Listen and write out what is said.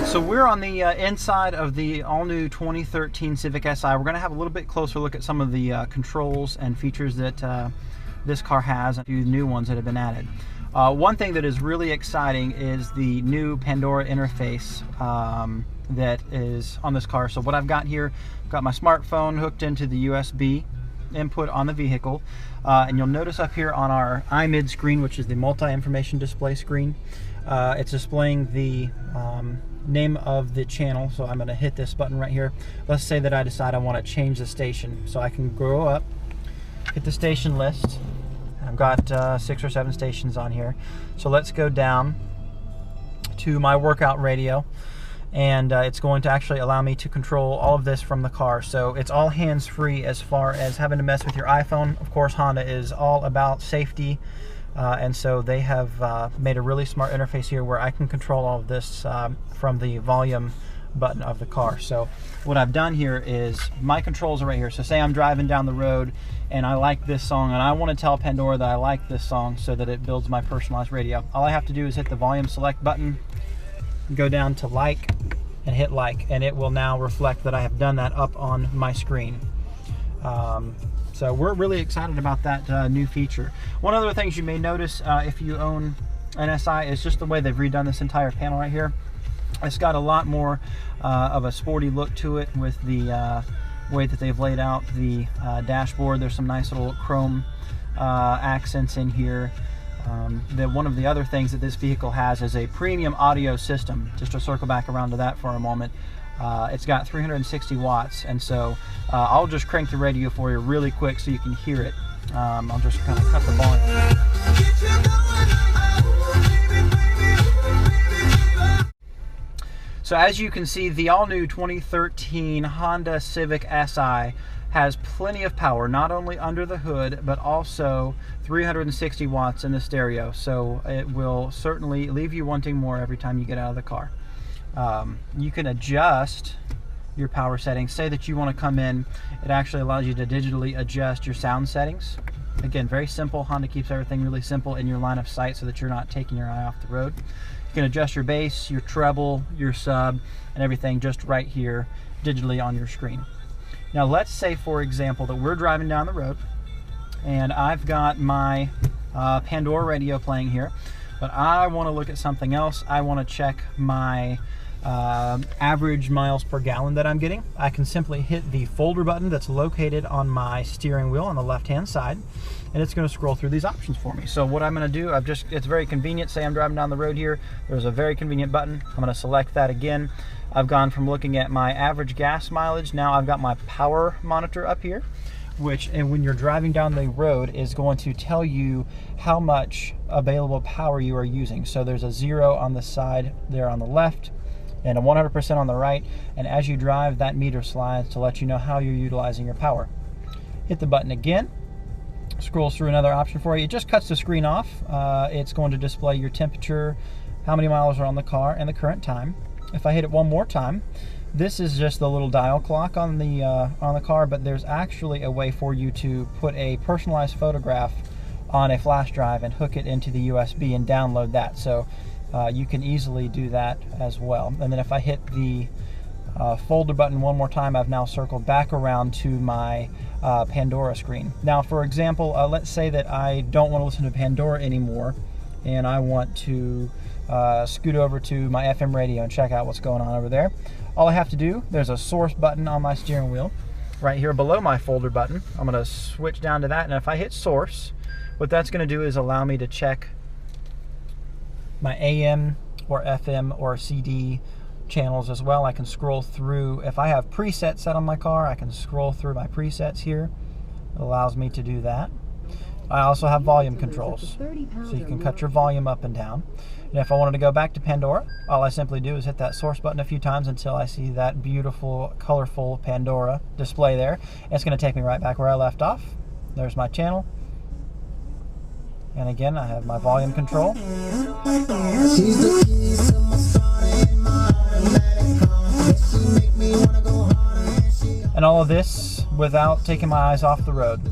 So we're on the inside of the all-new 2013 Civic Si. We're going to have a little bit closer look at some of the controls and features that this car has, and a few new ones that have been added. One thing that is really exciting is the new Pandora Interface that is on this car. So what I've got here, I've got my smartphone hooked into the USB input on the vehicle, and you'll notice up here on our iMid screen, which is the multi-information display screen, it's displaying the name of the channel. So I'm going to hit this button right here. Let's say that I decide I want to change the station, so I can go up, hit the station list. I've got 6 or 7 stations on here. So let's go down to my workout radio, and it's going to actually allow me to control all of this from the car. So it's all hands-free as far as having to mess with your iPhone. Of course, Honda is all about safety, and so they have made a really smart interface here where I can control all of this from the volume button of the car. So what I've done here is my controls are right here. So say I'm driving down the road and I like this song, and I want to tell Pandora that I like this song so that it builds my personalized radio. All I have to do is hit the volume select button, go down to like, and hit like, and it will now reflect that I have done that up on my screen. So we're really excited about that new feature. One of the things you may notice if you own an SI is just the way they've redone this entire panel right here. It's got a lot more of a sporty look to it with the way that they've laid out the dashboard. There's some nice little chrome accents in here. One of the other things that this vehicle has is a premium audio system. Just to circle back around to that for a moment, it's got 360 watts, and so I'll just crank the radio for you really quick so you can hear it. I'll just kind of cut the volume. So as you can see, the all-new 2013 Honda Civic Si has plenty of power, not only under the hood, but also 360 watts in the stereo. So it will certainly leave you wanting more every time you get out of the car. You can adjust your power settings. Say that you want to come in, it actually allows you to digitally adjust your sound settings. Again, very simple. Honda keeps everything really simple in your line of sight so that you're not taking your eye off the road. You can adjust your bass, your treble, your sub, and everything just right here digitally on your screen. Now let's say, for example, that we're driving down the road and I've got my Pandora radio playing here, but I want to look at something else. I want to check my average miles per gallon that I'm getting. I can simply hit the folder button that's located on my steering wheel on the left hand side, and it's going to scroll through these options for me. So what I'm going to do, it's very convenient. Say I'm driving down the road here, there's a very convenient button. I'm going to select that again. I've gone from looking at my average gas mileage, now I've got my power monitor up here, which, and when you're driving down the road, is going to tell you how much available power you are using. So there's a 0 on the side there on the left, and a 100% on the right, and as you drive, that meter slides to let you know how you're utilizing your power. Hit the button again, scrolls through another option for you. It just cuts the screen off. It's going to display your temperature, how many miles are on the car, and the current time. If I hit it one more time, this is just the little dial clock on the car, but there's actually a way for you to put a personalized photograph on a flash drive and hook it into the USB and download that. So you can easily do that as well. And then if I hit the folder button one more time, I've now circled back around to my Pandora screen. Now, for example, let's say that I don't want to listen to Pandora anymore, and I want to scoot over to my FM radio and check out what's going on over there. All I have to do, there's a source button on my steering wheel right here below my folder button. I'm going to switch down to that, and if I hit source, what that's going to do is allow me to check my AM or FM or CD channels as well. I can scroll through. If I have presets set on my car, I can scroll through my presets here. It allows me to do that. I also have volume controls, so you can cut your volume up and down. And if I wanted to go back to Pandora, all I simply do is hit that source button a few times until I see that beautiful, colorful Pandora display there. It's going to take me right back where I left off. There's my channel. And again, I have my volume control. And all of this without taking my eyes off the road.